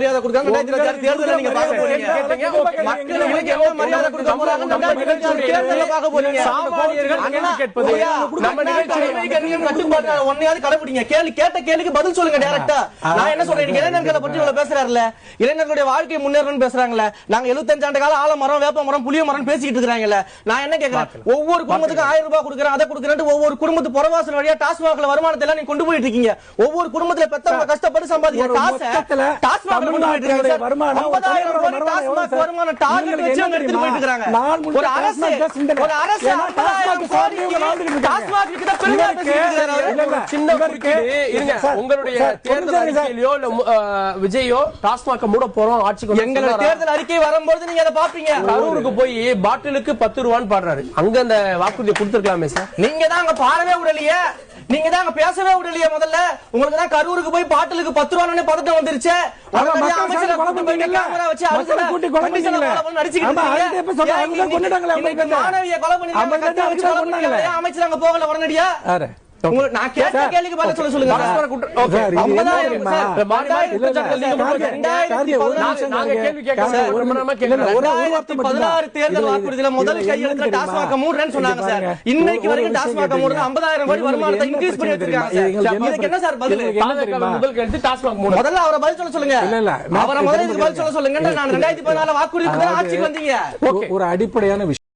மரியாதை கொடுக்காம தேர்தல் நீங்க பார்க்க போறீங்க. மக்களுக்கு எவ்வளவு மரியாதை கொடுக்க போறாங்க தேர்தல்ல பார்க்க போறீங்க. சாமானியர்கள் கேள்வி கேட்பது நம்ம நிகழ்ச்சியை கட்டுப்பாடு ஒன்னையாவது கடைபிடிங்க. கேட்ட கேள்விக்கு பதில் சொல்லுங்க டைரக்டா. நான் என்ன சொல்றேன், இளைஞர்களை பற்றி இவ்வளவு பேசுறாருல, இளைஞர்களுடைய வாழ்க்கை முன்னேறணும்னு பேசுறாங்கல்ல. நாங்க 75 ஆண்டு கால ஆலமரம் வேப்ப மரம் புளிய மரம் பேசிட்டு இருக்காங்கல்ல. நான் என்ன கேக்குறேன், ஒவ்வொரு குடும்பத்துக்கும் 1000 ரூபாய் கொடுக்குறேன் அதை கொடுக்குறேன் ஒவ்வொரு குடும்பத்து புறவாசல் வழியா டாஸ்மாக்ல வருமானத்தை எல்லாம் நீங்க கொண்டு போயிட்டு இருக்கீங்க. ஒவ்வொரு குடும்பத்துல பெத்தவங்க கஷ்டப்பட்டு சம்பாதிக்கிற காசை டாஸ்மாக்ல கொண்டு போயிட்டு இருக்காங்க. 50,000 கோடி டாஸ்மாக் வருமானம் டார்கெட் வச்சு அவங்க எடுத்துட்டு போயிட்டு இருக்காங்க. ஒரு அரசு 50,000 கோடி டாஸ்மாக் கிட்ட பெருமையா பேசிட்டு இருக்காங்க. சின்ன இருங்க, உங்களுடைய தேர்தல் அறிக்கையிலோ விஜயோ டாஸ்மாக் மூட போறோம் ஆட்சிக்கு எங்களோட தேர்தல் அறிக்கை வரும்போது நீங்க அதை பாப்பீங்க. கரூருக்கு போய் பாட்டிலுக்கு 10 ரூபான்னு பாடுறாரு. அங்க அந்த வாக்குறுதியை கொடுத்திருக்கலாமே சார். நீங்க தான் அங்க பாடவே விடலையே, நீங்க தான் அங்க பேசவே விடலையே. முதல்ல உங்களுக்கு தான் கரூருக்கு போய் பாட்டிலுக்கு 10 ரூபான்னு பதட்டம் வந்துருச்சு. அமைச்சர் அங்க போகல உடனடியா. நான் கேட்ட கேள்விக்கு பதில் சொல்ல சொல்லுங்க. 16 தேர்தல் வாக்குறுதியில முதல் கையெழுத்துல டாஸ்மாக் மூடுறேன்னு சொன்னாங்க சார். இன்னைக்கு வரைக்கும் டாஸ்மாக் மூடுறது 50,000 கோடி வருமானத்தை இன்க்ரீஸ் பண்ணி வச்சிருக்காங்க சார். இதுக்கு என்ன சார் பதில்? முதல் கையெழுத்து டாஸ்மாக் மூடு. முதல்ல அவரை பதில் சொல்ல சொல்லுங்க. அவரை முதல்ல பதில் சொல்ல சொல்லுங்க. நான் 2014 வாக்குறுதி ஆட்சிக்கு வந்தீங்க. ஒரு அடிப்படையான